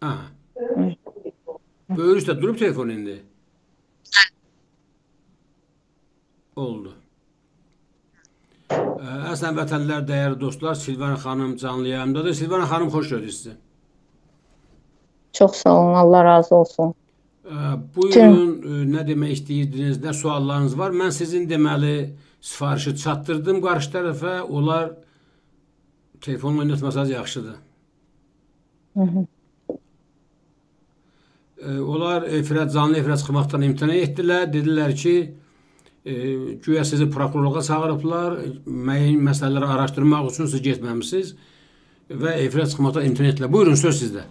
Ha. Böyür üstə durub telefon indi. Oldu. Əslən vətənlər, dəyərli dostlar, Silvana xanım canlı yayımdadır. Silvana xanım, xoş gördük sizi. Çox sağ olun, Allah razı olsun. Buyurun, nə demək istəyirdiniz, nə suallarınız var? Mən sizin deməli sifarişi çatdırdım qarşı tərəfə. Onlar telefonla oynatmasanız yaxşıdır. Onlar canlı efirə çıxmaqdan imtina etdilər. Dedilər ki, güya sizi prokurorluğa çağırıblar, müəyyən məsələləri araşdırmaq üçün siz getməmisiniz və efirə çıxmaqdan imtina etdilər. Buyurun, söz sizdə.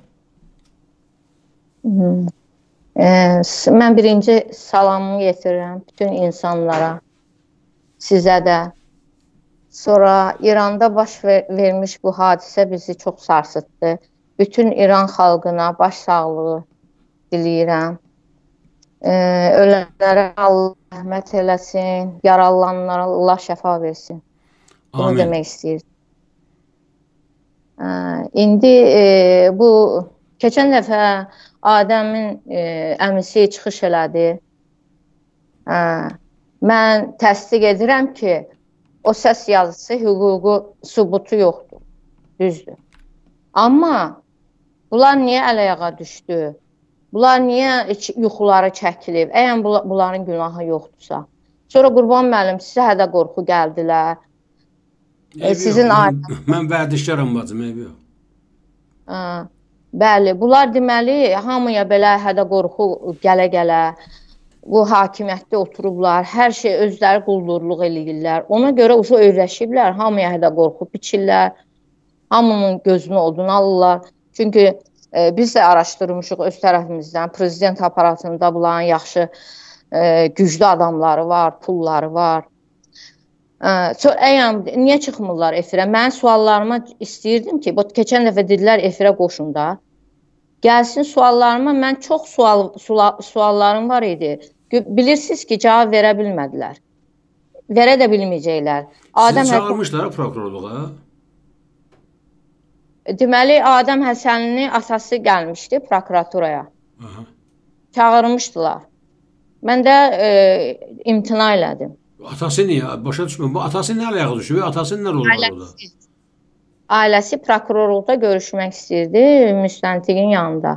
Mən birinci salamımı yetirirəm bütün insanlara, sizə də. Sonra İranda baş vermiş bu hadisə bizi çox sarsıtdı. Bütün İran xalqına baş sağlığı diləyirəm. Ölənlərə Allah rəhmət eləsin, yaralananlara Allah şəfa versin. Bunu demək istəyirdim. İndi bu keçən dəfə Adəmin əmisi çıxış elədi. Mən təsdiq edirəm ki, o səs yazısı hüquqi sübutu yoxdur, düzdür. Amma bunlar niyə əl-ayağa düşdü? Bunlar niyə yuxuları çəkilib? Əgər bunların günahı yoxdursa. Sonra Qurban müəllim, sizə hədə qorxu gəldilər. Mən vərdişkaram bacım, ev yox. Bəli, bunlar deməli, hamıya belə hədə qorxu gələ-gələ bu hakimiyyətdə oturublar, hər şey özləri quldurluq eləyirlər. Ona görə ucu öyrəşiblər, hamıya hədə qorxu biçirlər, hamının gözünü oduna alırlar. Çünki biz də araşdırmışıq öz tərəfimizdən, prezident aparatında bunların yaxşı, güclü adamları var, pulları var. Niyə çıxmırlar efirə? Mən suallarıma istəyirdim ki, keçən dəfə dedilər efirə qoşun da. Gəlsin suallarıma, mən çox suallarım var idi. Bilirsiniz ki, cavab verə bilmədilər. Verə də bilməyəcəklər. Sizi çağırmışlar prokurorluğa? Deməli, Adəm Həsənini atası gəlmişdi prokuraturaya. Çağırmışdılar. Mən də imtina elədim. Atası niyə? Başa düşməm. Bu atası nə əlaqə düşüb? Atası nə rol var orada? Ailəsi prokurorluqda görüşmək istəyirdi, müstəntiqin yanında.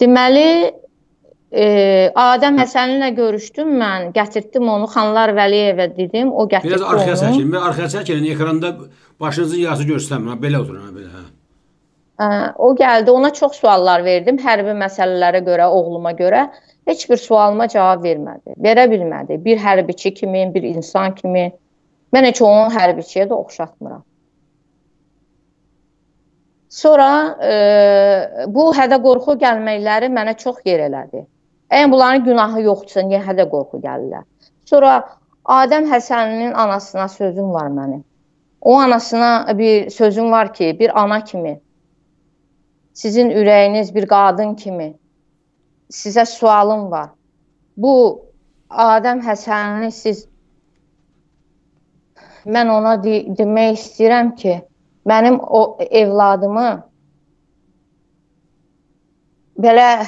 Deməli, Adəm Həsəninlə görüşdüm mən, gətirdim onu, Xanlar Vəliyevə dedim, o gətirdi onu. Biraz arxaya çəkin, arxaya çəkin, ekranda başınızın yazı göstərmir, belə oturun, belə. O gəldi, ona çox suallar verdim, hərbi məsələlərə görə, oğluma görə. Heç bir sualıma cavab vermədi, verə bilmədi. Bir hərbiçi kimi, bir insan kimi. Mən heç onu hərbiçiyə də oxşatmıram. Sonra bu hədə qorxu gəlməkləri mənə çox yer elədi. Əgər bunların günahı yoxdursa, niyə hədə qorxu gəlirlər? Sonra Adəm Həsəninin anasına sözüm var mənim. O anasına bir sözüm var ki, bir ana kimi, sizin ürəyiniz bir qadın kimi, sizə sualım var. Bu Adəm Həsənini mən ona demək istəyirəm ki, mənim o evladımı belə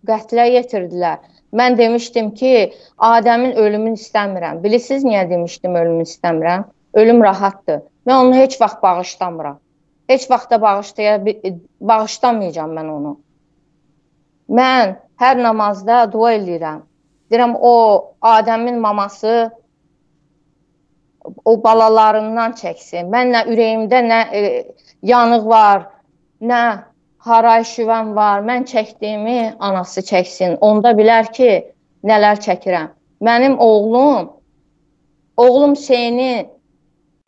qətlə yetirdilər. Mən demişdim ki, Adəmin ölümünü istəmirəm. Bilirsiniz niyə demişdim ölümünü istəmirəm? Ölüm rahatdır. Mən onu heç vaxt bağışlamıram. Heç vaxt da bağışlamayacağım mən onu. Mən hər namazda dua edirəm. Deyirəm, o Adəmin maması o balalarından çəksin. Mən nə ürəyimdə nə yanıq var, nə haray şüvən var. Mən çəkdiyimi anası çəksin. Onda bilər ki, nələr çəkirəm. Mənim oğlum Hüseynin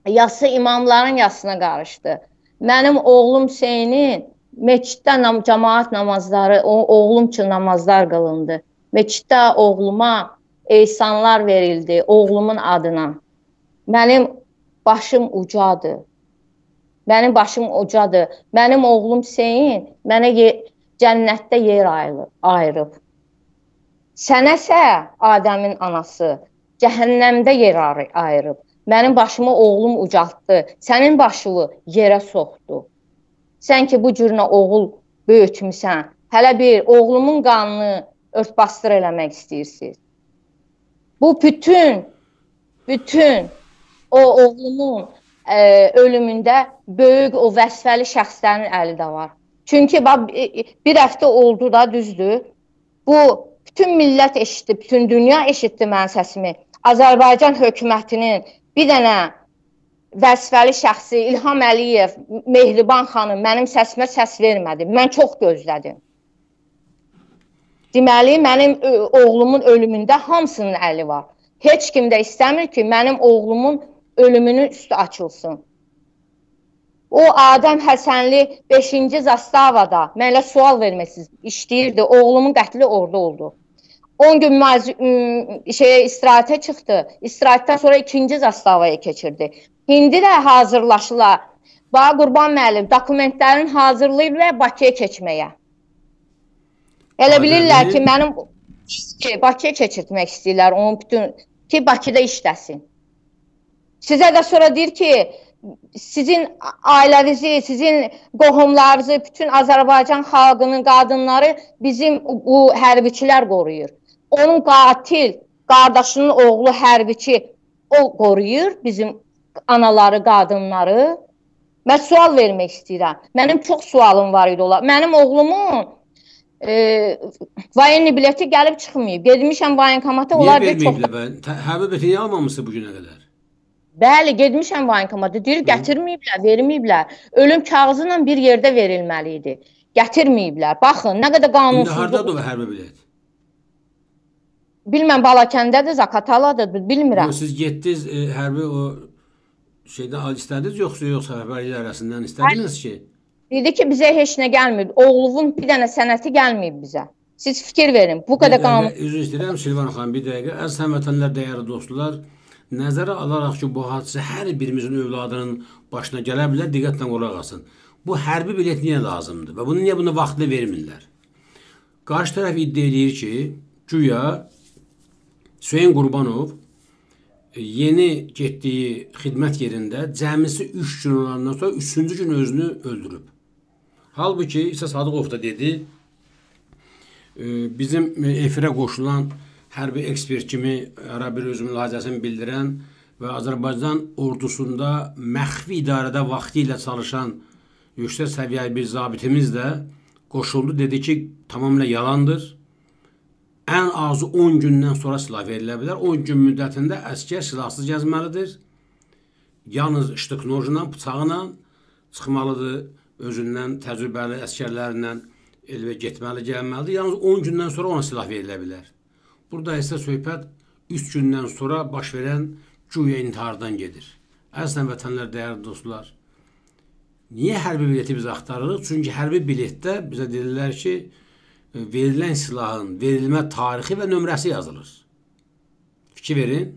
yası imamların yasına qarışdı. Mənim oğlum Hüseynin meçiddə cəmaat namazları, oğlum üçün namazlar qılındı. Meçiddə oğluma ehsanlar verildi, oğlumun adına. Mənim başım ucadır. Mənim başım ucadır. Mənim oğlum Hüseyin mənə cənnətdə yer ayırıb. Sənəsə Adəmin anası cəhənnəmdə yer ayırıb. Mənim başımı oğlum ucaltdı. Sənin başını yerə soxdu. Sən ki, bu cürünə oğul böyütmüsən, hələ bir oğlumun qanını örtbasdır eləmək istəyirsiniz. Bu bütün o oğlumun ölümündə böyük o vəzifəli şəxslərin əli də var. Çünki bir həftə oldu da, düzdür. Bu bütün millət eşitdi, bütün dünya eşitdi mənim səsimi. Azərbaycan hökumətinin bir dənə vəzifəli şəxsi İlham Əliyev, Mehriban xanım mənim səsimə səs vermədi. Mən çox gözlədim. Deməli, mənim oğlumun ölümündə hamısının əli var. Heç kim də istəmir ki, mənim oğlumun ölümünün üstü açılsın. O Adəm Həsənli 5-ci zastavada mənə sual verməsiz işləyirdi. Oğlumun qətli orada oldu. 10 gün istirahətə çıxdı. İstirahətdən sonra 2-ci zastavaya keçirdi. İndi də hazırlaşırlar. Bax, Qurban müəllim, dokumentlərini hazırlayırlar Bakıya keçməyə. Elə bilirlər ki, mənim Bakıya keçirtmək istəyirlər, onun bütün ki, Bakıda işləsin. Sizə də sonra deyir ki, sizin ailənizi, sizin qohumlarınızı, bütün Azərbaycan xalqının qadınları bizim bu hərbiçilər qoruyur. Onun qatil, qardaşının oğlu hərbiçi, o qoruyur bizim anaları, qadınları. Mən sual vermək istəyirəm. Mənim çox sualım var idi ola. Mənim oğlumun vayenli bileti gəlib çıxmayıb. Gedmişəm vayenkamata. Niyə verməyiblər? Hərbi bileti niyə almamışsın bu günə qədər? Bəli, gedmişəm vayenkamata. Deyir, gətirməyiblər, verməyiblər. Ölüm kağızı ilə bir yerdə verilməli idi. Gətirməyiblər. Baxın, nə qədər qanunsuzluq. İndi hardadır o hərbi bilet? Bilməm, Balakəndədir, Zakataladır, bilmirəm. Siz getdiniz, hərbi o şeydən istədiniz, yoxsa xəbərlər arasından istədiniz ki? Dedi ki, bizə heç nə gəlmir. Oğlunun bir dənə sənəti gəlməyib bizə. Siz fikir verin, bu qədər qanun. Üzr istəyirəm Silvan xanım, bir dəqiqə. Əziz həmvətənlər, dəyərli dostlar, nəzərə alaraq ki, bu hadisə hər birimizin övladının başına gələ bilər, diqqətlə qulaq asın. Bu hərbi bilet niyə lazımdır və bunu niyə buna vaxtında vermirlər? Qarşı tərəf iddia edir ki, güya Hüseyn Qurbanov yeni getdiyi xidmət yerində cəmisi 3 gün olandan sonra 3-cü gün özünü öldürüb. Halbuki İsa Sadıqov da dedi, bizim efirə qoşulan hərbi ekspert kimi bir öz mülahizəsini bildirən və Azərbaycan ordusunda məxfi idarədə vaxtı ilə çalışan yüksək səviyyəli bir zabitimiz də qoşuldu. Dedi ki, tamamilə yalandır. Ən azı 10 gündən sonra silah verilə bilər. 10 gün müddətində əskər silahsız gəzməlidir. Yalnız iştiqnojla, bıçağına çıxmalıdır. Özündən təcrübəli əskərlərlə elvə getməli, gəlməlidir. Yalnız 10 gündən sonra ona silah verilə bilər. Burada isə söhbət 3 gündən sonra baş verən güya intihardan gedir. Əziz vətənlər, dəyərli dostlar, niyə hərbi bileti biz axtarırıq? Çünki hərbi biletdə bizə deyirlər ki, verilən silahın verilmə tarixi və nömrəsi yazılır. Fikir verin.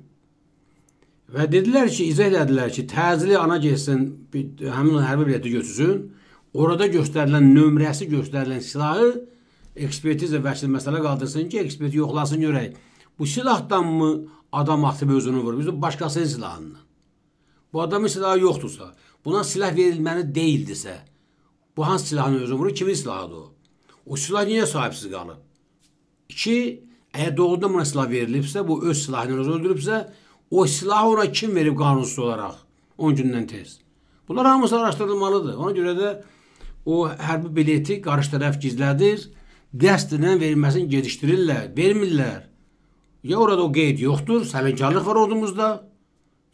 Və dedilər ki, izah elədilər ki, təcili ana getsin, həmin hərbi bileti götürsün, orada göstərilən nömrəsi, göstərilən silahı ekspertiza vəkil məsələ qaldırsın ki, ekspert yoxlasın görək. Bu silahdan mı adam atıb özünü vurur? Bizim başqasının silahından. Bu adamın silahı yoxdursa, buna silah verilməli deyildirsə, bu hansı silahını özünü vurur? Kimin silahıdır o? O silah niyə sahibsiz qalıb? 2. Əgər doğrudan buna silah verilibsə, bu öz silahını özü öldürübsə, o silahı ona kim verib qanunsuz olaraq 10 gündən tez? Bunlar hamısı araşdırılmalıdır. Ona görə də o hərbi bileti qarşı tərəf gizlədir, qəsdindən verilməsini gedişdirirlər, vermirlər. Ya orada o qeyd yoxdur, səmənkarlıq var ordumuzda,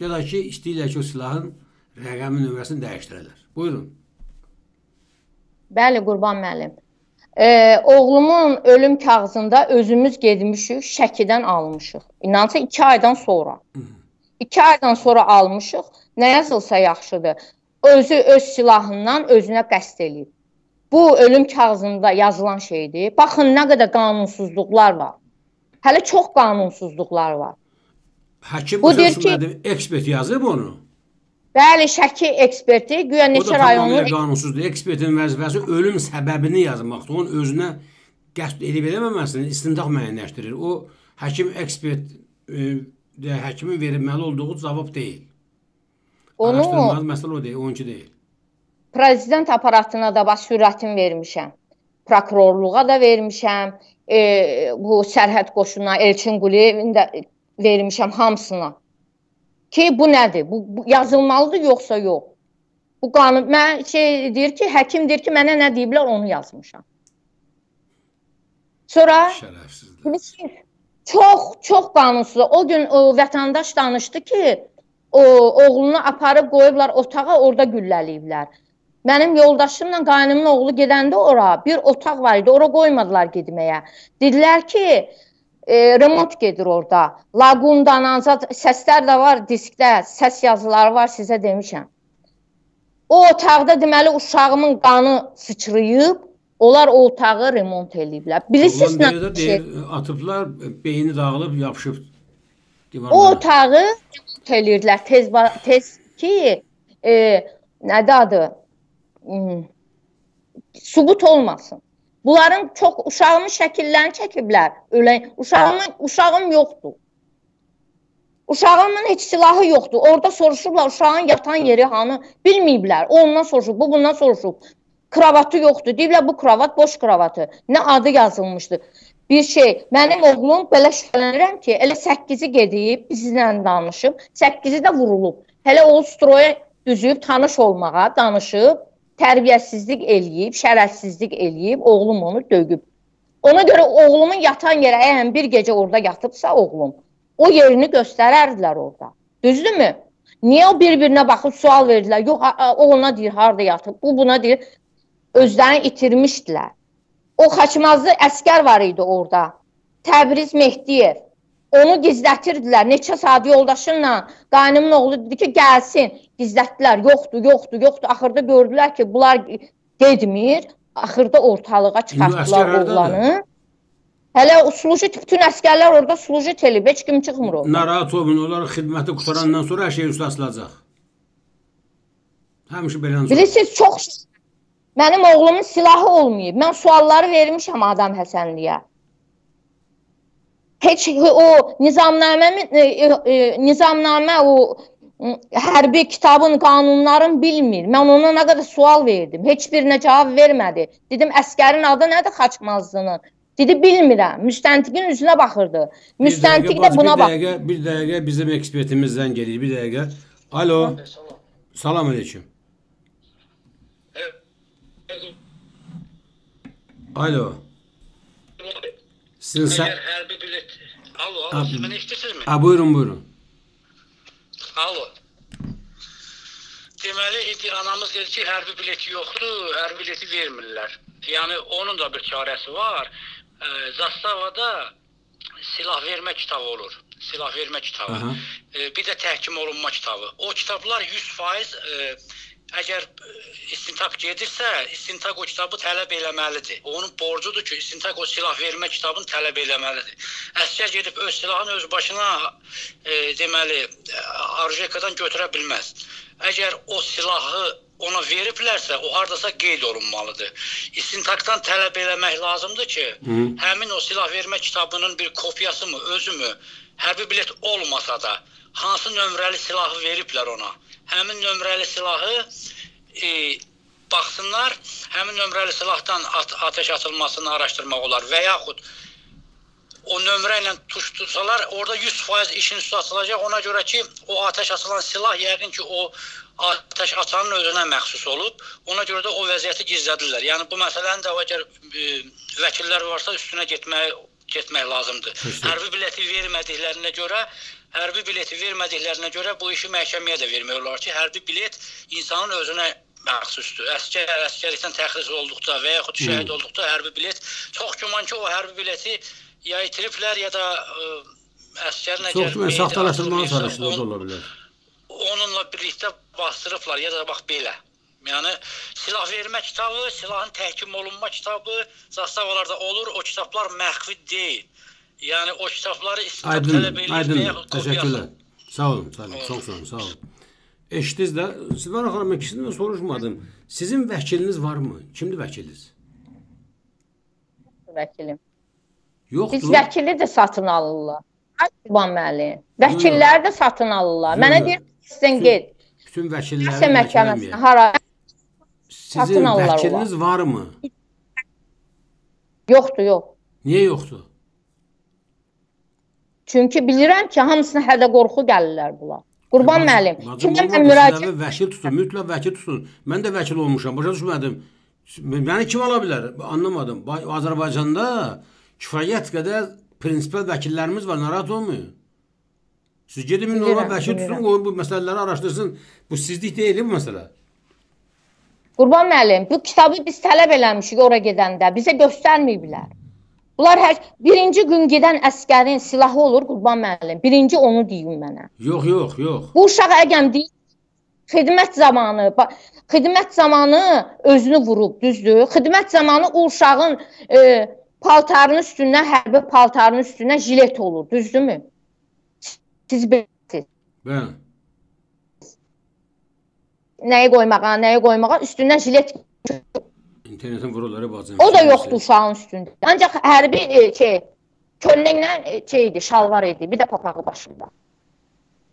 ya da ki, istəyirlər ki, o silahın rəqəmi nömrəsini dəyişdirərlər. Buyurun. Bəli, Qurban müəllim. Oğlumun ölüm kağızında özümüz gedmişik, Şəkidən almışıq. İnansa 2 aydan sonra. 2 aydan sonra almışıq. Nə yazılsa yaxşıdır. Özü öz silahından özünə qəsd eləyib. Bu ölüm kağızında yazılan şeydir. Baxın, nə qədər qanunsuzluqlar var. Hələ çox qanunsuzluqlar var. Həkim Hüseyin ekspert yazıb onu. Bəli, Şəki eksperti, güya neçə rayonun... O da tamamilə qanunsuzdur. Ekspertin vəzifəsi ölüm səbəbini yazmaqdır. Onun özünə qəsd edib eləməməsini istintaq müəyyənləşdirir. O, həkim ekspert, həkimin verilməli olduğu cavab deyil. Araşdırılmaz məsələ o deyil, onunki deyil. prezident aparatına da baş sürətim vermişəm. Prokurorluğa da vermişəm. Bu sərhəd qoşununa, Elçin Quliyevin də vermişəm hamısına. Ki bu nədir? Bu yazılmalıdır yoxsa yox? Bu qanun, mən deyir ki, həkim deyir ki, mənə nə deyiblər onu yazmışam. Sonra çox qanunsuz. O gün o vətəndaş danışdı ki, o oğlunu aparıb qoyublar otağa, orada gülləliyiblər. Mənim yoldaşımla qaynımın oğlu gedəndə ora bir otaq var idi, ora qoymadılar getməyə. Dedilər ki, remont gedir orada. Laqundan, səslər də var diskdə, səs yazıları var, sizə demişəm. O otaqda deməli uşağımın qanı sıçrayıb, onlar o otağı remont eləyiblər. Bilirsiniz nə şey? Atıblar, beyni dağılıb, yapışıb. O otağı remont eləyirdilər tez ki, nədir adı? Subut olmasın. Bunların çox uşağımın şəkillərini çəkiblər. Uşağım yoxdur. Uşağımın heç silahı yoxdur. Orada soruşublar, uşağın yatan yeri hanı bilməyiblər. O ondan soruşub, bu bundan soruşub. Kravatı yoxdur. Deyiblər bu kravat boş kravatı. Nə adı yazılmışdı. Bir şey, mənim oğlum belə şübhələnirəm ki, elə 8-i gedib, bizlə danışıb, 8-i də vurulub. Hələ o stroya düzüb, tanış olmağa, danışıb, tərbiyəsizlik eləyib, şərəfsizlik eləyib, oğlum onu döyüb. Ona görə oğlumun yatan yerə, əgər bir gecə orada yatıbsa oğlum, o yerini göstərərdilər orada. Düzdürmü? Niyə o bir-birinə baxıb sual verdilər? Yox, o ona deyir, harada yatıb, bu buna deyir, özlərini itirmişdilər. O Xaçmazlı əskər var idi orada, Təbriz Mehdiyev. Onu gizlətirdilər, neçə saat yoldaşınla, qaynımın oğlu dedi ki, gəlsin, gizlətdilər, yoxdur. Axırda gördülər ki, bunlar gedmir, axırda ortalığa çıxartdılar oğlanı. Hələ o slujet, bütün əskərlər orada slujet elib, heç kim çıxmır orada. Narahat olun, onlar xidməti qutarandan sonra hər şey üstə asılacaq. Həmişə belən sonra. Bilirsiniz, çox şey. Mənim oğlumun silahı olmayıb. Mən sualları vermişəm Adam Həsənliyə. Heç o nizamnamə, o hərbi kitabın, qanunların bilmir. Mən ona nə qədər sual verdim. Heç birinə cavab vermədi. Dedim, əskərin adı nədir Xaçmazlının? Dedi, bilmirəm. Müstəntiqin üzünə baxırdı. Müstəntiq də buna baxırdı. Bir dəqiqə bizim ekspertimizdən gelir. Bir dəqiqə. Alo. Salam aleyküm. Alo. Əgər hərbi bilet... Alo, siz məni eşitirsiniz mi? Buyurun. Alo. Deməli, anamız dedi ki, hərbi bileti yoxdur, hərbi bileti vermirlər. Yəni, onun da bir çarəsi var. Zastavada silah vermə kitabı olur. Silah vermə kitabı. Bir də təhkim olunma kitabı. O kitablar 100% əgər istintaq gedirsə, istintaq o kitabı tələb eləməlidir. Onun borcudur ki, istintaq o silah vermə kitabını tələb eləməlidir. Əskər gedib öz silahını öz başına deməli, Arjekadan götürə bilməz. Əgər o silahı ona veriblərsə, o hardasa qeyd olunmalıdır. İstintaqdan tələb eləmək lazımdır ki, həmin o silah vermə kitabının bir kopyası mı, özü mü, hərbi bilet olmasa da, hansı nömrəli silahı veriblər ona. Həmin nömrəli silahı baxsınlar, həmin nömrəli silahdan ateş atılmasını araşdırmaq olar və yaxud o nömrə ilə tuş tutsalar, orada 100% işin üstü açılacaq. Ona görə ki, o ateş açılan silah yəqin ki, o ateş açanın özünə məxsus olub. Ona görə də o vəziyyəti gizlədirlər. Yəni, bu məsələni də əgər vəkillər varsa üstünə getmək lazımdır. Hərbi bileti vermədiklərinə görə bu işi məhkəməyə də vermək olar ki, hərbi bilet insanın özünə məxsusdur. Əskərlikdən təxris olduqda və yaxud şəhid olduqda hərbi bilet, çox güman ki, o hərbi bileti ya itiriblər, ya da əskərin əgər saxtalaşdırmağa çalışılır, ola bilər. Onunla birlikdə bastırıblar, ya da bax belə. Yəni, silah vermə kitabı, silahın təhkim olunma kitabı zastavalarda olur, o kitablar məxfi deyil. Yəni, o kitabları istintaq tələb eləyir və yaxud təşəkkürlər. Sağ olun, sağ olun. Eşitdiniz də, Silvana xanım, mən ikisindən soruşmadım. Sizin vəkiliniz var mı? Kimdir vəkiliniz? Vəkilim. Yoxdur. Biz vəkili də satın alırlar. Qurban müəllim. Vəkilləri də satın alırlar. Mənə deyir, sizdən get. Bütün vəkilləri məhkəməsinə hara Sizin vəkiliniz varmı? Yoxdur, yox. Niyə yoxdur? Çünki bilirəm ki, hamısına hədə-qorxu gəlirlər bunlar. Qurban müəllim. Kimdən mən müraciət... Vəkil tutun, mütləq vəkil tutun. Mən də vəkil olmuşam, başa düşmədim. Məni kim ala bilər? Anlamadım. Azərbaycanda kifayət qədər prinsipal vəkillərimiz var, narahat olmayın. Siz gedin normal vəkil tutun, bu məsələləri araşdırsın. Bu sizlik deyil bu məsələ. Qurban müəllim, bu kitabı biz tələb eləmişik ora gedəndə. Bizə göstərməyiblər. Bunlar birinci gün gedən əskərin silahı olur Qurban müəllim. Birinci onu deyin mənə. Yox, yox, yox. Bu uşaq əgər deyil, xidmət zamanı özünü vurub, düzdür? Xidmət zamanı o uşağın paltarının üstündən, hərbi paltarının üstündən jilet olur, düzdürmü? Siz bilirsiniz. Bəli. Nəyi qoymağa, üstündən jilet. İnternetin vururları bacım. O da yoxdur uşağın üstündə. Ancaq hərbi köynəklə şalvar idi, bir də papağı başında.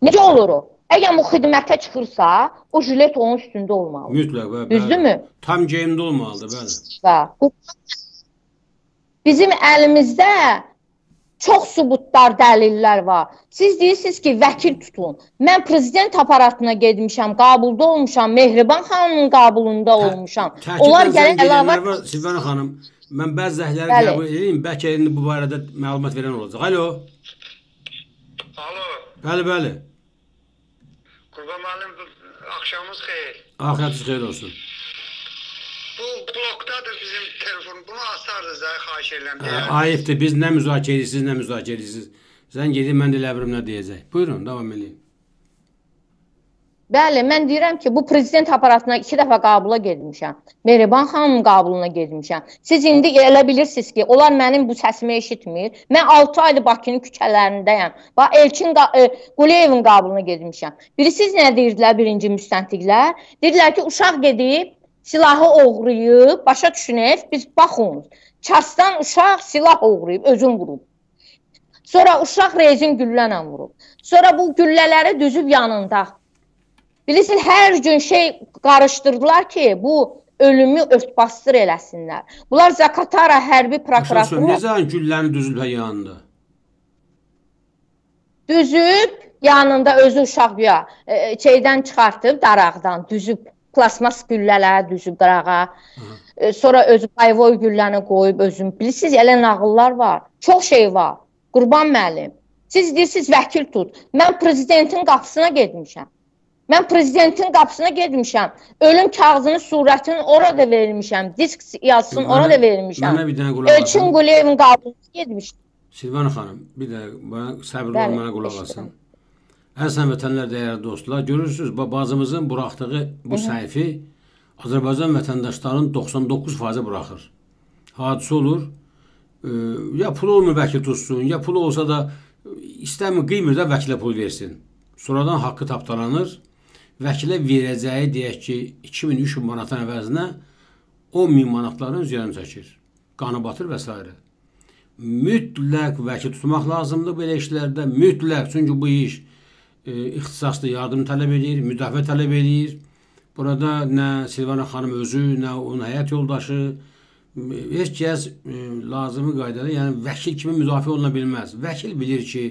Necə olur o? Əgər bu xidmətə çıxırsa, o jilet onun üstündə olmalı. Mütləq, bəli. Düzdürmü? Tam geyimdə olmalıdır, bəli. Bizim əlimizdə çox sübutlar, dəlillər var. Siz deyirsiniz ki, vəkil tutun. Mən prezident aparatına gedmişəm, Qabulda olmuşam, Mehriban xanımın Qabulunda olmuşam. Onlar gələn əlavə... Silvana xanım, mən bəzi zəhləri qəbul edeyim, bəlkə indi bu barədə məlumat verən olacaq. Alo. Alo. Bəli, bəli. Qurban müəllim, axşamınız xeyir. Axşamınız xeyir olsun. Bu blokdadır bizim telefon. Bunu asardınız da, xahiş edirəm. Ayıbdır, biz nə müzakirə edirsiniz, nə müzakirə edirsiniz. Sən gedin, mən də elə bilim nə deyəcək. Buyurun, davam edin. Bəli, mən deyirəm ki, bu prezident aparatına 2 dəfə Qabula getmişəm. Mehriban xanımın Qabuluna getmişəm. Siz indi elə bilirsiniz ki, onlar mənim bu səsimi eşitmir. Mən 6 aydır Bakının küçələrindəyəm. Bax, Elçin Quliyevin Qabuluna getmişəm. Bilirsiniz nə deyirdilər birinci müstəntiqlər? Deyirlər ki, uşaq gedib, silahı oğrayıb, başa düşünək, biz baxın, Çarsdan uşaq silah oğrayıb, özün vurub. Sonra uşaq rezin güllənə vurub. Sonra bu güllələri düzüb yanında. Bilirsiniz, hər gün qarışdırdılar ki, bu ölümü örtbasdır eləsinlər. Bunlar Zakatara hərbi prokuratura... Necə gülləni düzüb yanında? Düzüb, yanında özü uşaq şeydən çıxartıb, daraqdan düzüb. Plasmas güllələri düzüb qırağa. Sonra özü bayvoy gülləni qoyub özüm. Bilirsiniz, elə nağıllar var. Çox şey var. Qurban müəllim. Siz deyirsiniz, vəkil tut. Mən prezidentin qapısına getmişəm. Ölüm kağızının surətini orada vermişəm. Disk yazsın orada vermişəm. Mənə bir dənə qulaq asın. Elçin Quliyevin qabına getmişəm. Silvana xanım, bir də səbirli olmana qulaq asın. Əziz vətənlər, dəyərli dostlar, görürsünüz, bacımızın buraxdığı bu səhifə Azərbaycan vətəndaşlarının 99% buraxır. Hadisə olur, ya pul olmur vəkil tutsun, ya pul olsa da istəmir, qıymır da vəkilə pul versin. Sonradan haqqı tapdalanır, vəkilə verəcəyi deyək ki, 2000-3000 manatın əvəzinə 10.000 manatların üzərini çəkir, qanı batır və s. Mütləq vəkil tutmaq lazımdır belə işlərdə, mütləq, çünki bu iş ixtisaslı yardım tələb edir, müdafiə tələb edir. Burada nə Silvana xanım özü, nə onun həyat yoldaşı, heç kəs lazımı qaydada, yəni vəkil kimi müdafiə oluna bilməz. Vəkil bilir ki,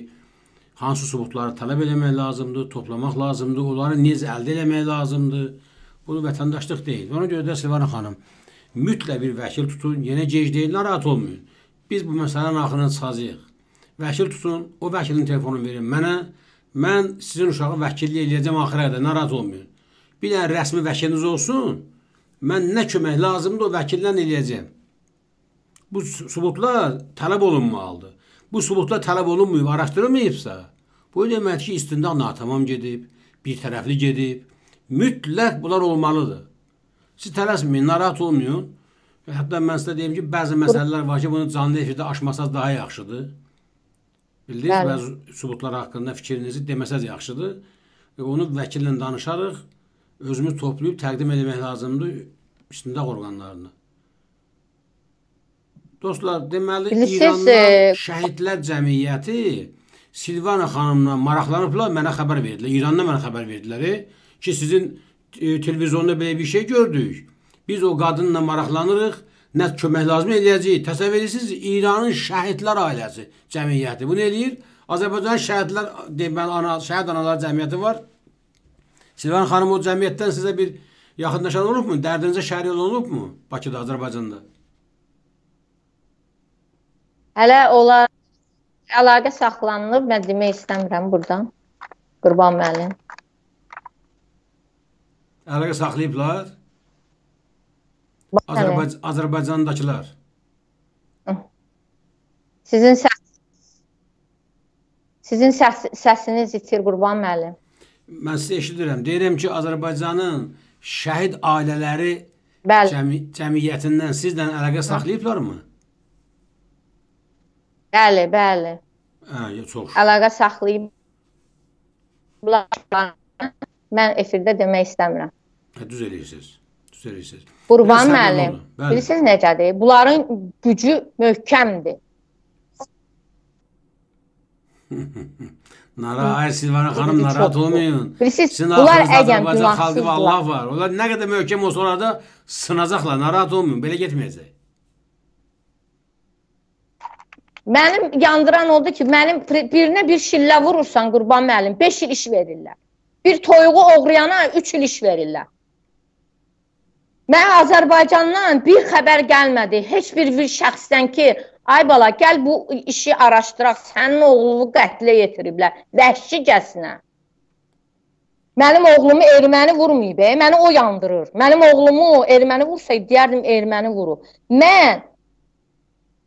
hansı sübutları tələb eləmək lazımdır, toplamaq lazımdır, onları necə əldə eləmək lazımdır. Bu vətəndaşlıq deyil. Ona görə də Silvana xanım, mütləq bir vəkil tutun, yenə gec deyil, narahat olmayın. Biz bu məsələnin axırına çıxacağıq. Vəkil tutun, o vəkilin telefonunu verin mənə. Mən sizin uşağı vəkillik eləyəcəm axıra qədər, narahat olmayın. Bir dənə rəsmi vəkiliniz olsun, mən nə kömək lazımdır, o vəkildən eləyəcəm. Bu sübutlar tələb olunmalıdır. Bu sübutlar tələb olunmayıb, araşdırılmayıbsa, bu demək ki, istinad natamam gedib, bir tərəfli gedib. Mütləq bunlar olmalıdır. Siz tələsməyin, narahat olmayın. Hətta mən sizə deyim ki, bəzi məsələlər var ki, bunu canlı efirdə aşmasaz daha yaxşıdır. Bildiniz, bəzi sübutlar haqqında fikrinizi deməsəz yaxşıdır. Onu vəkillə danışarıq, özümüz toplayıb təqdim etmək lazımdır istintaq orqanlarına. Dostlar, deməli, İranlı Şəhidlər Cəmiyyəti Silvana xanımla maraqlanıblar, mənə xəbər verdilər. İrandan mənə xəbər verdilər ki, sizin televizyonda belə bir şey gördük. Biz o qadınla maraqlanırıq, nə kömək lazım eləyəcəyik. Təsəvvür edirsiniz, İranın şəhidlər ailəsi cəmiyyəti bunu eləyir. Azərbaycan şəhidlər, deməli, şəhid analar cəmiyyəti var. Silvan xanım, o cəmiyyətdən sizə bir yaxınlaşan olubmu? Dərdinizə şərik olubmu Bakıda, Azərbaycanda? Hələ onlar əlaqə saxlanılıb, mən demək istəmirəm buradan. Qurban müəllim. Əlaqə saxlayıblar? Azərbaycandakılar. Sizin səsiniz itir, Qurban müəllim. Mən sizə eşidirəm. Deyirəm ki, Azərbaycanın şəhid ailələri cəmiyyətindən sizlə əlaqə saxlayıblarmı? Bəli, bəli. Çox. Əlaqə saxlayıblar. Mən efirdə demək istəmirəm. Düz eləyirsiniz. Düz eləyirsiniz. Qurban müəllim, bilirsiniz necədir? Bunların gücü möhkəmdir. Silvana xanım, narahat olmayın. Sizin axırınızda Azərbaycan xalqı və Allah var. Onlar nə qədər möhkəm olsa orada sınacaqlar. Narahat olmayın. Belə getməyəcək. Mənim yandıran oldu ki, mənim birinə bir şillə vurursan, Qurban müəllim, 5 il iş verirlər. Bir toyuğu oğrayana 3 il iş verirlər. Mən Azərbaycandan bir xəbər gəlmədi. Heç bir şəxsdən ki, ay bala, gəl bu işi araşdıraq, sənin oğlunu qətlə yetiriblər, vəhşicəsinə. Mənim oğlumu erməni vurmayıb, məni o yandırır. Mənim oğlumu erməni vursaydı, deyərdim erməni vurur. Mən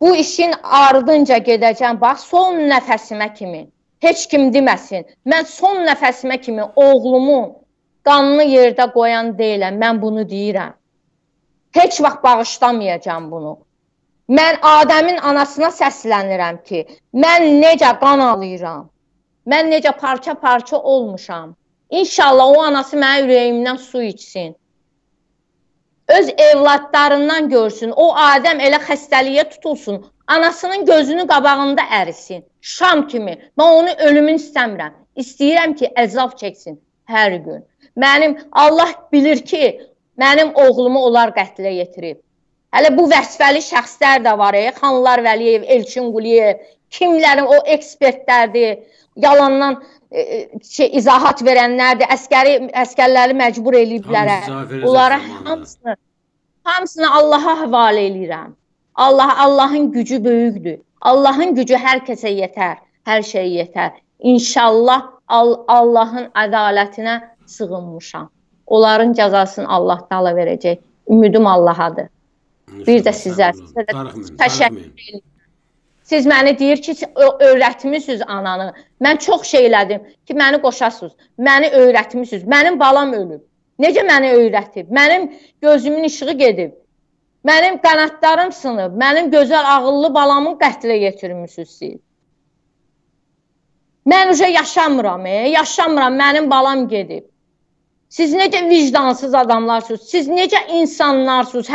bu işin ardınca gedəcəm, bax, son nəfəsimə kimi, heç kim deməsin, mən son nəfəsimə kimi oğlumu qanını yerdə qoyan deyiləm, mən bunu deyirəm. Heç vaxt bağışlamayacağım bunu. Mən Adəmin anasına səslənirəm ki, mən necə qan alıram, mən necə parça-parça olmuşam. İnşallah o anası mənə ürəyimdən su içsin. Öz evladlarından görsün, o Adəm elə xəstəliyə tutulsun, anasının gözünün qabağında ərisin, şam kimi. Mən onun ölümünü istəmirəm. İstəyirəm ki, əzab çəksin hər gün. Mənim, Allah bilir ki, mənim oğlumu onlar qətlə yetirib. Hələ bu vəzifəli şəxslər də var, Xanlar Vəliyev, Elçin Quliyev, kimlərin o ekspertlərdir, yalandan izahat verənlərdir, əskərləri məcbur eləyiblər. Onlara hamısını Allaha həvalə eləyirəm. Allahın gücü böyükdür. Allahın gücü hər kəsə yetər, hər şey yetər. İnşallah Allahın ədalətinə sığınmışam. Onların cəzasını Allah təala verəcək. Ümidim Allahadır. Bir də sizə təşəkkür edirəm. Siz məni deyir ki, öyrətmişsiniz ananı. Mən çox şey elədim ki, məni qoşasınız. Məni öyrətmişsiniz. Mənim balam ölüb. Necə məni öyrətib? Mənim gözümün işığı gedib. Mənim qanadlarım sınıb. Mənim gözəl, ağıllı balamı qətlə yetirmişsiniz siz. Mən uca yaşamıram, yaşamıram. Mənim balam gedib. Siz necə vicdansız adamlarsınız? Siz necə insanlarsınız?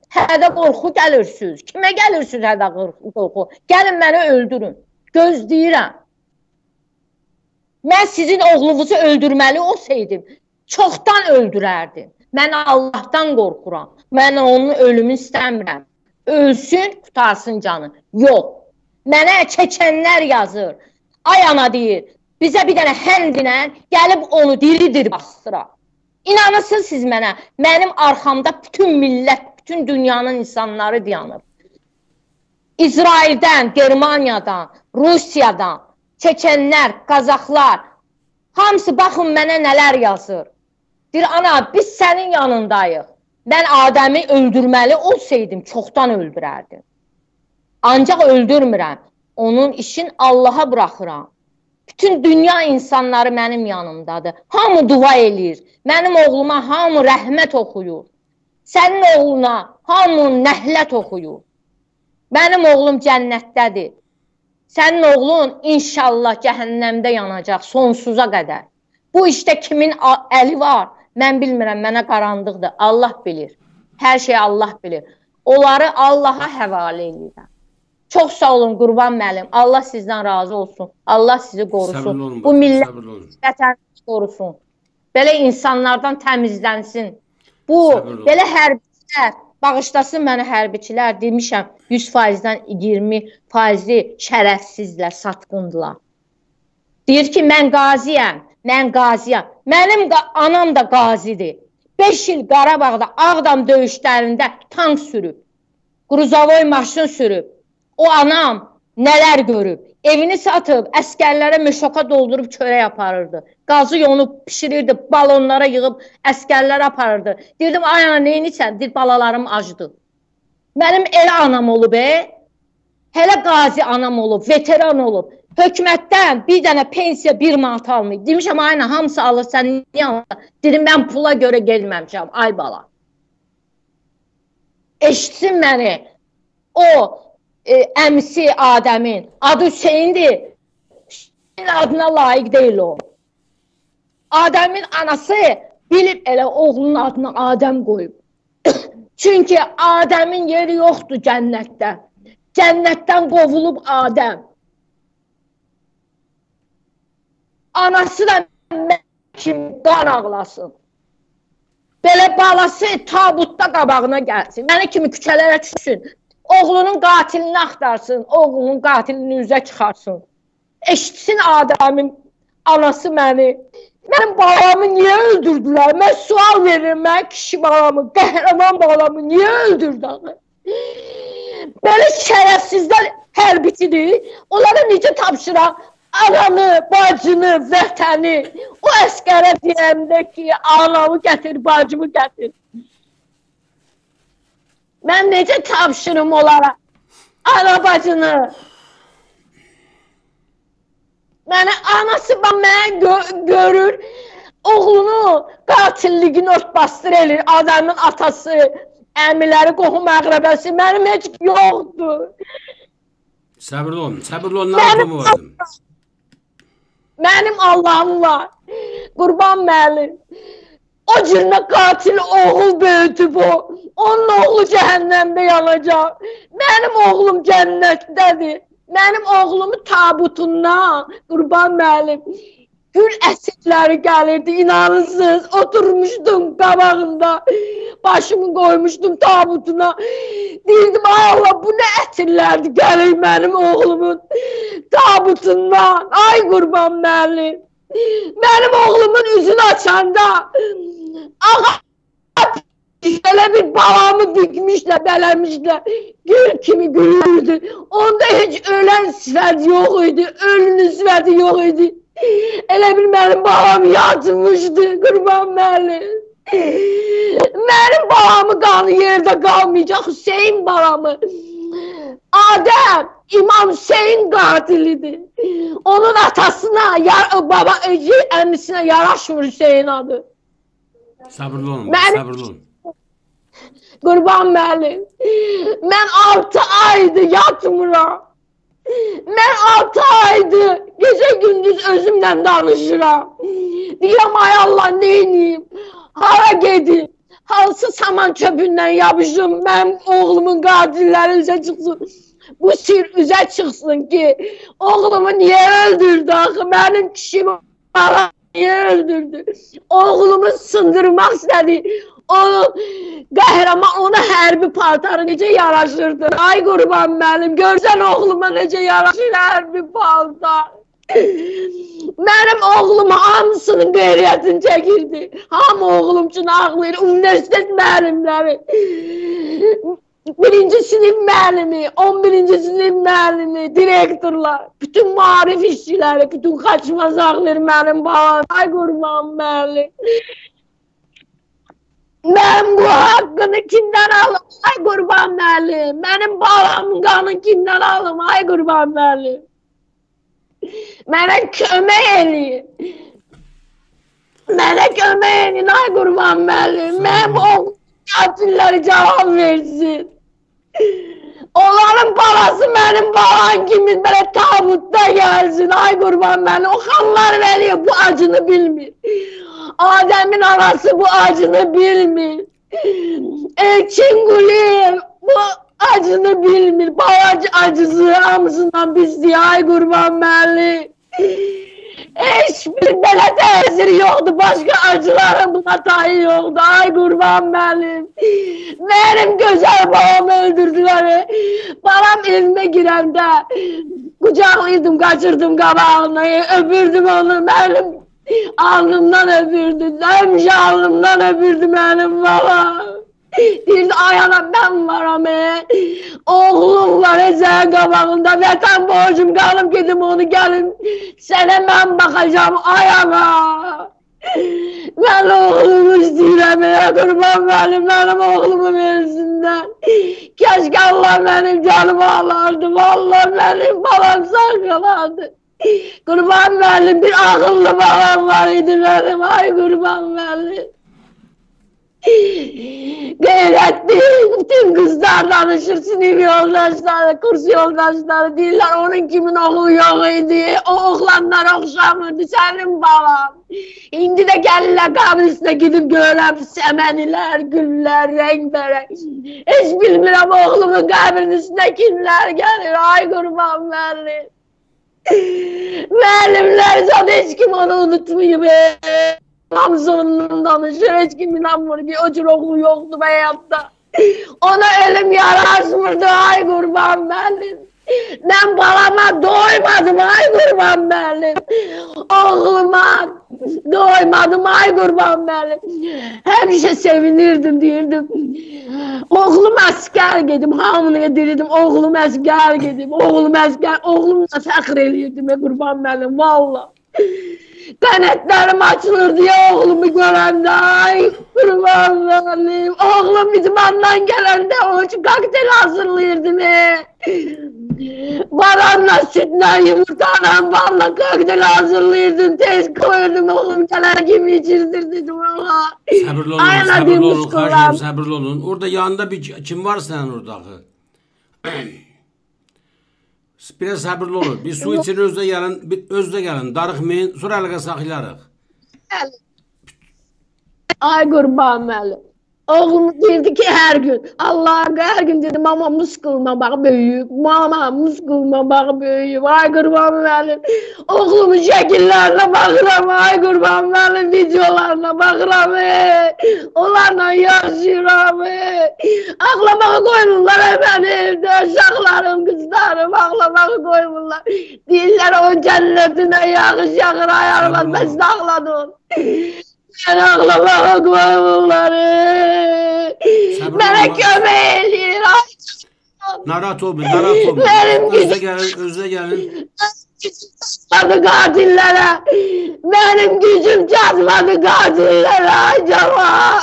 Hədə qorxu gəlirsiniz. Kimə gəlirsiniz hədə qorxu? Gəlin məni öldürün. Gözləyirəm. Mən sizin oğlunuzu öldürməli olsaydım, çoxdan öldürərdim. Mən Allahdan qorxuram. Mən onun ölümünü istəmirəm. Ölsün, qutarsın canı. Yox. Mənə çəkənlər yazır. Ay ana deyir, bizə bir dənə həndinə gəlib onu diri-diri bastıra. İnanırsınız siz mənə, mənim arxamda bütün millət, bütün dünyanın insanları dayanıb. İsraildən, Germaniyadan, Rusiyadan, Çeçenlər, Qazaxlar, hamısı baxın mənə nələr yazır. Deyir, ana, biz sənin yanındayıq. Mən Adəmi öldürməli olsaydım, çoxdan öldürərdim. Ancaq öldürmürəm. Onun işin Allaha bıraxıram. Bütün dünya insanları mənim yanımdadır. Hamı dua eləyir. Mənim oğluma hamı rəhmət oxuyur. Sənin oğluna hamı nəhlət oxuyur. Mənim oğlum cənnətdədir. Sənin oğlun inşallah cəhənnəmdə yanacaq sonsuza qədər. Bu işdə kimin əli var? Mən bilmirəm, mənə qaranlıqdır. Allah bilir. Hər şey Allah bilir. Onları Allaha həvalə edirəm. Çox sağ olun Qurban müəllim. Allah sizdən razı olsun. Allah sizi qorusun. Bu millət vətənimizi qorusun. Belə insanlardan təmizlənsin. Bu, belə hərbi bağışlasın mənə hərbçilər, demişəm 100%-dən 20%-i şərəfsizlər, satqındılar. Deyir ki, mən qaziyəm, mən qaziyəm. Mənim anam da qazidir. 5 il Qarabağda Ağdam döyüşlərində tank sürüb, Qruzavoy maşın sürüb. O anam nələr görüb. Evini satıb, əskərlərə meşoka doldurub çörək aparırdı. Qazı yonub pişirirdi, balonlara yığıb əskərlərə aparırdı. Deyirdim, ay ana, neyinisən? Deyir, balalarım acdı. Mənim elə anam olub, hələ qazi anam olub, veteran olub. Hökumətdən bir dənə pensiya 1 manat almayıb. Demişəm, ay ana, hamısı alır, sən niyə alır? Dedim, mən pula görə gelməmişəm, ay bala. Eşitsin məni, o əmsi Adəmin adı Hüseyndir. Hüseyin adına layiq deyil o. Adəmin anası bilib elə oğlunun adına Adəm qoyub. Çünki Adəmin yeri yoxdur cənnətdə. Cənnətdən qovulub Adəm. Anası da mən kimi qan ağlasın. Belə balası tabutda qabağına gəlsin. Məni kimi küçələrə düşsün. Oğlunun qatilini axtarsın, oğlunun qatilini üzə çıxarsın. Eşitsin Adəmin anası məni. Mənim balamı niyə öldürdülər? Mən sual verirəm, mən kişi balamı, qəhrəman balamı niyə öldürdülər? Belə şərəfsizlər hərbiçidir. Onlara necə tapşıraq? Ananı, bacını, vətəni. O əskərə deyəndə ki, anamı gətir, bacımı gətir. Mən necə tapşırım onlara? Ana bacını. Mənə anası mənə görür. Oğlunu qatilliğini örtbastır edir. Adamın atası, əmiləri, qohum əqrəbəsi. Mənim heç yoxdur. Səbirli olun. Səbirli olun. Nə yapımı vardım? Mənim Allahım var. Qurban müəllim. O cürünə qatil oğul böyütüb o. Onun oğlu cəhənnəmdə yanacaq. Mənim oğlum cənnətdədir. Mənim oğlumun tabutundan, Qurban müəllim, gül əsirləri gəlirdi, inanırsınız. Oturmuşdum qabağında, başımı qoymuşdum tabutuna. Deyirdim, ay Allah, bu nə ətirlərdi gəlir mənim oğlumun tabutundan. Ay Qurban müəllim. Mənim oğlumun üzünü açanda belə bir balamı dikmişlər, bələmişlər, gül kimi gülürdü. Onda heç ölən sifət yox idi, ölünün sifəti yox idi. Elə bir mənim balam yatmışdı, Qurban müəllim. Mənim balamı qanı yerdə qalmayacaq, Hüseyin balamı. Adəm, İmam Hüseyin qatilidir. Onun atasına, baba, əmisinə yaraşmır Hüseyin adı. Sabırlı olun, sabırlı olun. Qurban müəllim, mən 6 aydır yatmıram. Mən 6 aydır gecə gündüz özümlə danışıram. Deyirəm, ay Allah, neyniyim? Hara gedim? Hansı saman çöpündən yapışım? Mənim oğlumun qatilləri üzə çıxsın. Bu sir üzə çıxsın ki, oğlumu niyə öldürdü axı? Mənim kişimi niyə öldürdü? Oğlumu sındırmaq istədi. Onu qəhrəman, ona hərbi paltarı necə yaraşırdı. Ay Qurban müəllim, görsən oğluma necə yaraşır hərbi paltar. Mənim oğlum hamısının qeyriyyətini çəkirdi. Hamı oğlum üçün ağlayır. Universitet müəllimləri, 1-ci sinif müəllimi, 11-ci sinif müəllimi, direktorlar, bütün maarif işçiləri, bütün qaçmaz ağlayır mənim balam. Ay Qurban müəllim. Mən bu haqqını kimdən alım? Ay Qurban müəllim. Mənim balamın qanını kimdən alım? Ay Qurban müəllim. Mənə kömək eləyin. Mənə kömək eləyin, ay Qurban müəllim. Mənim oğlum qatilləri cavab versin. Onların balası mənim balam kimi belə tabutda gəlsin. Ay Qurban müəllim. O xanlar veriyor, bu acını bilmir. Adəmin anası bu acını bilmir. Elçin Quliyev bu acını bilmir. Balacı acısı hamısından bizdir. Ay Qurban müəllim. Hiçbir belə təsiri yoxdur. Başqa acıların buna tayı yoxdur. Ay qurban mənim. Mənim gözəl babamı öldürdülər. Balam evimə girəndə qucaqlayırdım, qaçırdım qabağını, öpürdüm onu. Mənim alnımdan öpürdü. Həmişə alnımdan öpürdü mənim babam. Deyirdi, ay anam mən varam, oğlum var sənin qabağında, vətən borcum qalıb gedim onu gəlim, sənə mən baxacam, ay ana. Mən oğlumu istəyirəm, qurban mənim oğlumu versinlər. Kəşke Allah mənim canımı alardı, vallahi mənim babam sağ qalardı. Qurban mənim bir ağıllı babam var idi mənim, ay qurban mənim. Gayretli bütün kızlar danışır, sinif yoldaşları, kurs yoldaşları deyirler, onun kimin oğlu yok idi, o oğlanlar oxşamırdı, senin baban. İndi de gelirler kabin üstüne gidip görürəm semeniler, güller, renk-berek. Hiç bilmirəm oğlumun kabinin üstüne kimler gelir, ay kurban benim. Benimler zaten hiç kim onu unutmuyor be. Hamısı onunla danışır, hiç kim inanmır ki o cür oğlu yoktu hayatta. Ona ölüm yaraşmırdı, ay kurban benim. Ben balama doymadım, ay kurban benim. Oğluma doymadım, ay kurban benim. Hemşe sevinirdim, deyirdim. Oğlum asker gedim, hamıya deyirdim, oğlum asker gedim, oğlum asker, oğlumla fəxr eləyirdim, kurban benim, valla. Kanetlerim açılır diye oğlumu görende, ay kurban benim. Oğlum idmandan gelende o için kokteyl hazırlayırdım. Baranla sütle yumurtayla balla kokteyl hazırlayırdım. Tez koyurdum oğlum gelir gibi içirdirdim valla. Sabırlı olun, sabırlı olun, kardeşim sabırlı olun. Orada yanında bir kim var senin oradaki? Biraz sabırlı olun. Bir su için özde gelin. Darıxmayın, sonra əlqə saxlayarıq. Ay kurban benim. Oğlum deyirdi ki her gün, Allah'ım her gün dedi mama muskuluma bak büyüyüp, mama muskuluma bak büyüyüp, ay kurban benim. Oğlumun şekillerine bakıram, ay kurban benim, videolarına bakıram, onlarla yaşıram. Ağlamağı koymurlar benim, uşaqlarım, kızlarım, ağlamağı koymurlar. Deyirlər o cennetine yağış yağır ayağına, ben size ağladım. Ben ağlamağa koymurları. Bana kömeği eləyir. Narahat olmayın, narahat olmayın. Özde gelin. Çatmadı katillere. Benim gücüm çatmadı katillere acaba.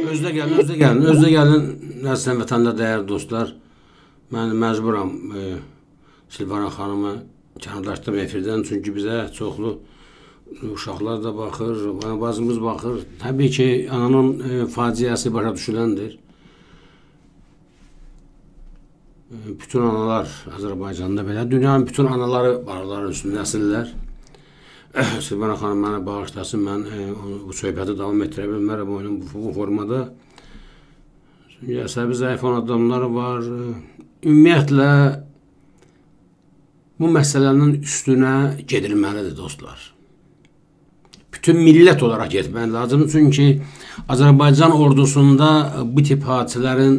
Özde gelin. Nəzsən vətəndə dəyərli dostlar. Mən məcburam Silvana xanımı kənarlaşdım efirdən. Çünki bizə çoxlu uşaqlar da baxır, bazımız baxır. Təbii ki, ananın faciəsi başa düşüləndir. Bütün analar Azərbaycanda belə, dünyanın bütün anaları barların üstündəsinlər. Silvana xanım mənə bağışlasın, mən bu söhbəti davam etdirə bilmərəm bu formada. Çünki əsəbi zəif olan adamlar var. Ümumiyyətlə, bu məsələnin üstünə gedilməlidir dostlar. Bütün millət olaraq getmək lazım. Çünki Azərbaycan ordusunda bu tip hadisələrin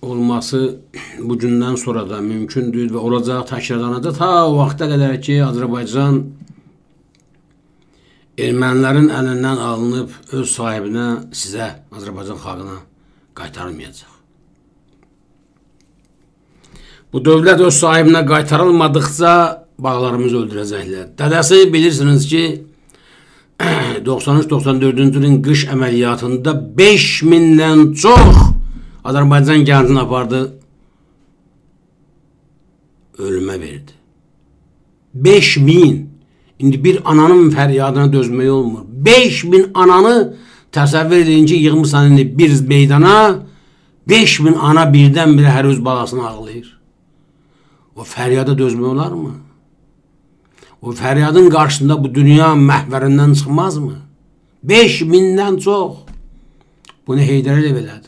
olması bu gündən sonra da mümkündür və olacaq, təkrarlanacaq ta o vaxta qədər ki, Azərbaycan ermənilərin əlindən alınıb öz sahibinə, sizə, Azərbaycan xalqına qaytarılmayacaq. Bu dövlət öz sahibinə qaytarılmadıqca bağlarımızı öldürəcəklər. Dədəsi bilirsiniz ki, 93-94-cü ilin qış əməliyyatında 5000-dən çox Azərbaycan gəncini apardı, ölümə verdi. 5000. İndi bir ananın fəryadına dözmək olmur. 5000 ananı təsəvvür edin ki, yığmışsan indi bir meydana, 5000 ana birdən-birə hər öz balasını ağlayır. O fəryada dözmək olar mı? O fəryadın qarşısında bu dünya məhvərindən çıxmaz mı? 5000-dən çox. Bunu Heydər Əliyev elədi.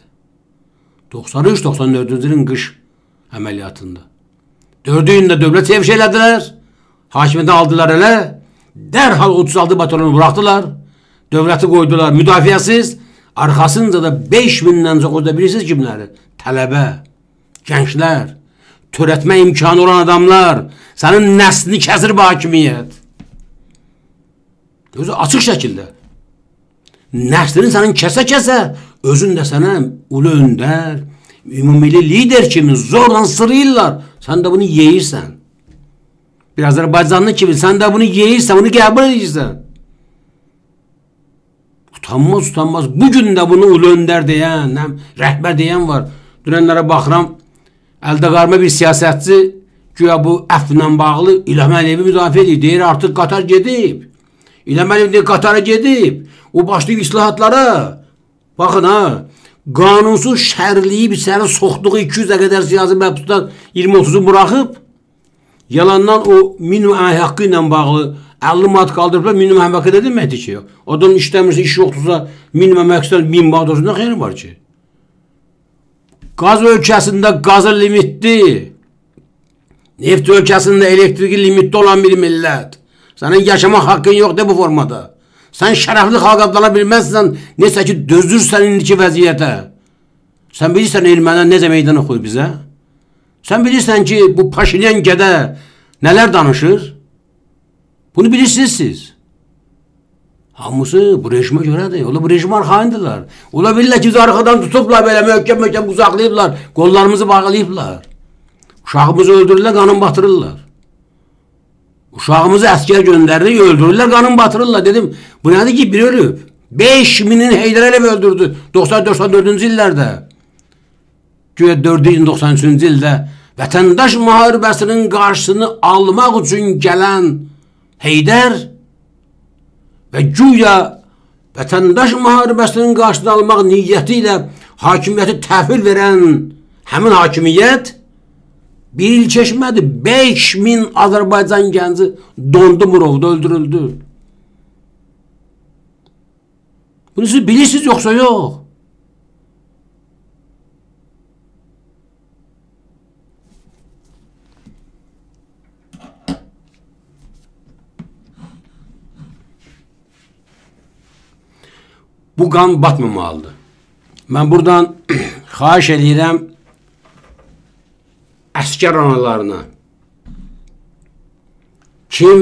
93-94-cü ilin qış əməliyyatında. 4-cü gündə dövlət sevş elədilər. Hakimiyyəti aldılar elə. Dərhal 36 batalyonu buraxdılar. Dövləti qoydular müdafiəsiz. Arxasınca da 5000-dən çox orada bilirsiniz kimləri? Tələbə, gənclər, törətmə imkanı olan adamlar. Sənin nəslini kəsir bu hakimiyyət. Özü açıq şəkildə. Nəslini sənin kəsə-kəsə, özün də sənə ulu öndər, ümumili lider kimi zorla sırıyırlar. Sən də bunu yeyirsən. Bir Azərbaycanlı kimi sən də bunu yeyirsən, bunu qəbul edirsən. Utanmaz. Bugün də bunu ulu öndər deyən, rəhbər deyən var. Dünənlərə baxıram, əldə qarma bir siyasətçi güya bu əfvlə bağlı İlham Əliyevi müdafiə edir. Deyir, artıq Qatar gedib. İlham Əliyev deyir, Qatara gedib. O başlayıb islahatlara. Baxın ha, qanunsuz şərliyib səni soxduğu 200-ə qədər siyasi məhbusdan 20-30'u buraxıb, yalandan o minimum əmək haqqı ilə bağlı 50 manat qaldırıblar, minimum əmək haqqı da deməkdir ki. Adam işləmirsə, iş yoxdursa, minimum əmək haqqı 1000 manat olsun, nə xeyri var ki? Qaz ölkəsində qazı limitli, neft ölkəsində elektriki limitli olan bir millət. Sənin yaşamaq haqqın yoxdur bu formada. Sən şərəfli xalq adlana bilməzsən, necə ki dözürsən indiki vəziyyətə. Sən bilirsən ermənilər necə meydan oxuyur bizə? Sən bilirsən ki bu Paşinyan gədə nələr danışır? Bunu bilirsiniz siz. Hamısı bu rejimə görədir. Ola bu rejim arxayındılar. Ola bilirlər ki, bizi arxadan tutublar, belə möhkəm uzaqlayıblar, qollarımızı bağlayıblar. Uşağımızı öldürürlər, qanın batırırlar. Uşağımızı əskər göndərir, öldürürlər, qanın batırırlar. Dedim, bu nədir ki, biri ölüb. 5000'in Heydər Əliyev öldürdü 94-cü illərdə. Güya 493-cü ildə vətəndaş müharibəsinin qarşısını almaq üçün gələn Heydər və güya vətəndaş müharibəsinin qarşısını almaq niyyəti ilə hakimiyyəti təhvil verən həmin hakimiyyət bir il keçmədi, 5000 Azərbaycan gənci dondu Murovda, öldürüldü. Bunu siz bilirsiniz yoxsa yox? Bu qan batmamalıdır. Mən buradan xahiş edirəm əskər analarına, kim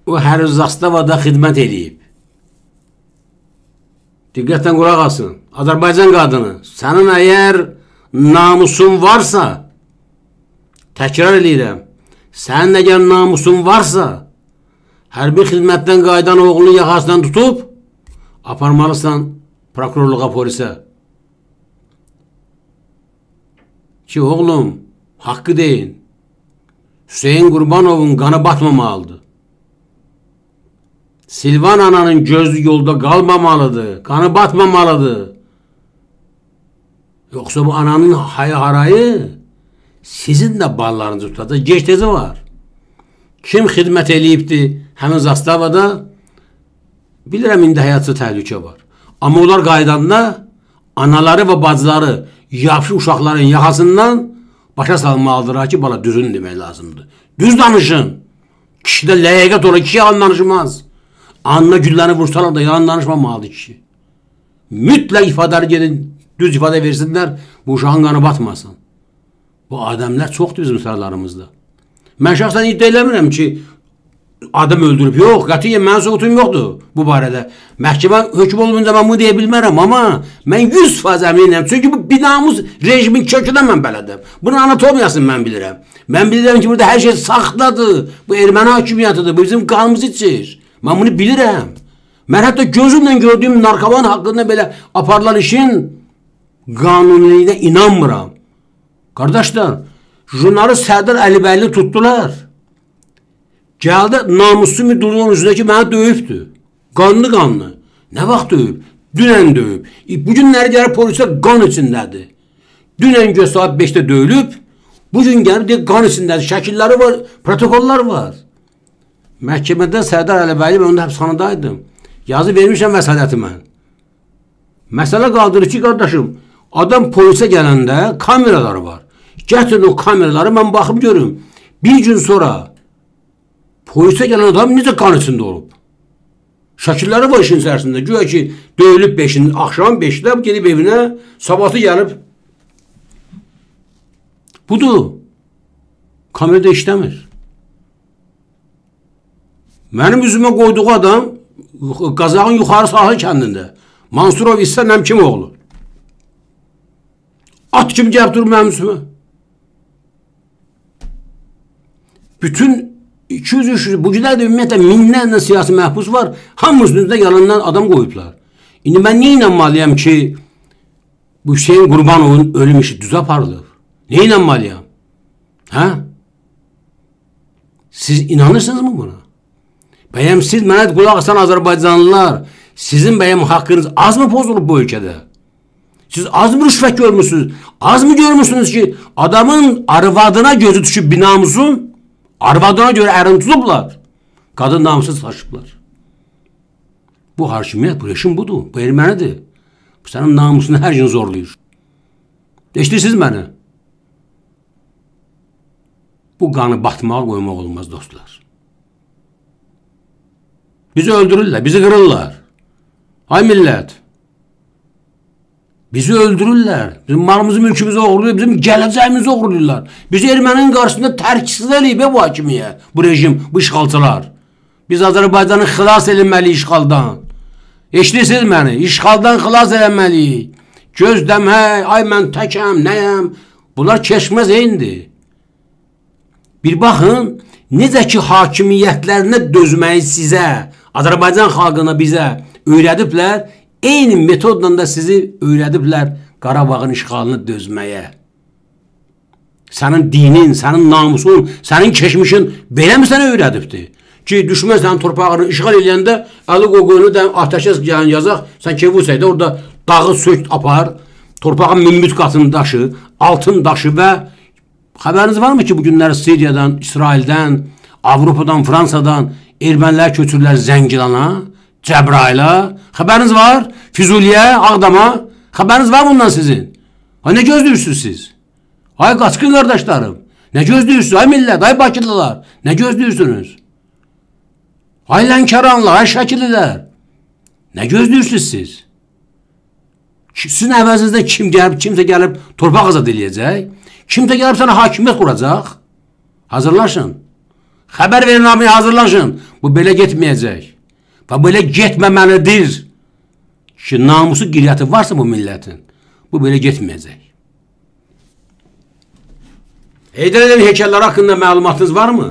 o Hərzastavada xidmət edib, diqqətlə qulaq asın, Azərbaycan qadını, sənin əgər namusun varsa, təkrar edirəm, sənin əgər namusun varsa, hərbi xidmətdən qaydan oğlunu yaxasından tutub, aparmalısan prokurorluğa, polisə. Ki, oğlum, haqqı deyin. Hüseyin Qurbanovun qanı batmamalıdır. Silvan ananın gözü yolda qalmamalıdır. Qanı batmamalıdır. Yoxsa bu ananın harayı sizin də ballarınızı tutacaq. Geçtezi var. Kim xidmət eləyibdi həmin Zastavada? Bilirəm, indi həyatı təhlükə var. Amma onlar qaydanda anaları və bacıları yapşı uşaqların yaxasından başa salmalıdır ki, bala düzün demək lazımdır. Düz danışın. Kişidə ləyəqət olur, kişi yalan danışmaz. Anına gülləni vursalar da yalan danışmamalıdır kişi. Mütləq ifadəli gedin, düz ifadə versinlər, bu uşağın qanı batmasın. Bu adəmlər çoxdur bizim sıralarımızda. Mən şəxsən iddia eləmirəm ki, adam öldürüb. Yox, qətiyyən mənim sübutum yoxdur bu barədə. Məhkəmə hökm olunca mən bunu deyə bilmərəm, amma mən 100% əminəm. Çünki bu binamız rejimin kökündən mən bələdəm. Bunun anatomiyasını mən bilirəm. Mən bilirəm ki, burada hər şey saxtadır. Bu erməni hakimiyyətidir. Bu bizim qanımızı içir. Mən bunu bilirəm. Mən hətta gözümlə gördüyüm narkoman haqqında belə aparılan işin qanuniliyinə inanmıram. Qardaşlar, jurnalı Sərdar Əlibəyli tutdular. Gəldi, namuslu müdürlüğün üzrəki mənə döyübdür. Qanlı. Nə vaxt döyüb? Dünən döyüb. Bugünləri gəlib polisə qan içindədir. Dünən göz saat 5'də döyülüb. Bugün gəlib qan içindədir. Şəkilləri var, protokollar var. Məhkəmədə Sərdar Əlibəyli, mən onda həbsxanadaydım. Yazı vermişəm vəsadəti mən. Məsələ qaldırır ki, qardaşım, adam polisə gələndə kameraları var. Gətirin o kameraları, mən baxım görüm. Bir gün sonra polisə gələn adam necə qan içində olub? Şəkilləri var işin içərisində. Güya ki, döyülüb 5-in, axşam 5-də gedib evinə, sabahı gəlib. Budur. Kamerada işləmir. Mənim üzümə qoyduğu adam Qazağın yuxarı sahil kəndində. Mansurov isə Nəmkim oğlu. At kimi gəlib durur mənim üzümə. Bütün 200-300, bu günlərdə ümumiyyətlə minlərlə siyasi məhbus var. Hamısının üstündə yalandan adam qoyublar. İndi mən niyə inanmalıyam ki, bu Hüseyin Qurbanovun ölüm işi düz aparılır? Niyə inanmalıyam? Hə? Siz inanırsınızmı buna? Bəyəm siz mənə qulaq asan Azərbaycanlılar, sizin bəyəm haqqınız az mı pozulub bu ölkədə? Siz az mı rüşvət görmüşsünüz? Az mı görmüşsünüz ki, adamın arvadına gözü düşüb binamusun, arvadına görə ərin tutublar, qadın namusuz taşıblar. Bu hakimiyyət, bu rejim budur, bu ermənidir. Bu sənin namusunu hər gün zorlayır. Eşitirsiniz məni? Bu qanı batmağa qoymaq olmaz dostlar. Bizi öldürürlər, bizi qırırlar. Ay millət. Bizi öldürürlər. Bizim malımızı, mülkümüzü oğurluyor, bizim gələcəyimizi oğurluyorlar. Bizi erməninin qarşısında tərkisiz eləyib bu hakimiyyət, bu rejim, bu işğalçılar. Biz Azərbaycanı xilas edilməliyik işğaldan. Eşitirsiniz məni? İşğaldan xilas edilməliyik. Gözləmək, ay mən təkəm, nəyəm? Bunlar keçməz indi. Bir baxın, necə ki hakimiyyətlərinə dözməyi sizə, Azərbaycan xalqına bizə öyrədiblər, eyni metodla da sizi öyrədiblər Qarabağın işğalına dözməyə. Sənin dinin, sənin namusun, sənin keçmişin belə mi sənə öyrədibdir? Ki, düşmən sənin torpağını işğal edəndə, əli qoyunu da ateşə yazaq, sən kevusayda orada dağı sök apar, torpağın mümbüt qatını daşı, altın daşı və xəbəriniz varmı ki, bu günlər Siriyadan, İsraildən, Avropadan, Fransadan ermənilər köçürlər Zəngilana, Cəbrayla, xəbəriniz var? Füzuliyə, Ağdama, xəbəriniz var bundan sizin? Ay, nə gözləyirsiniz siz? Ay, qaçqın qardaşlarım, nə gözləyirsiniz? Ay, millət, ay, Bakılılar, nə gözləyirsiniz? Ay, Lənkəranlar, ay, Şəkililər, nə gözləyirsiniz siz? Sizin əvəzinizdə kimsə gəlib torpaq azad eləyəcək, kimsə gəlib sənə hakimiyyət quracaq, hazırlaşın. Xəbər verin hamıya, hazırlaşın. Bu belə getməyəcək. Və belə getməməlidir ki, namusu qiriyyəti varsa bu millətin, bu belə getməyəcək. Heydər Əliyev heykəlləri haqqında məlumatınız var mı?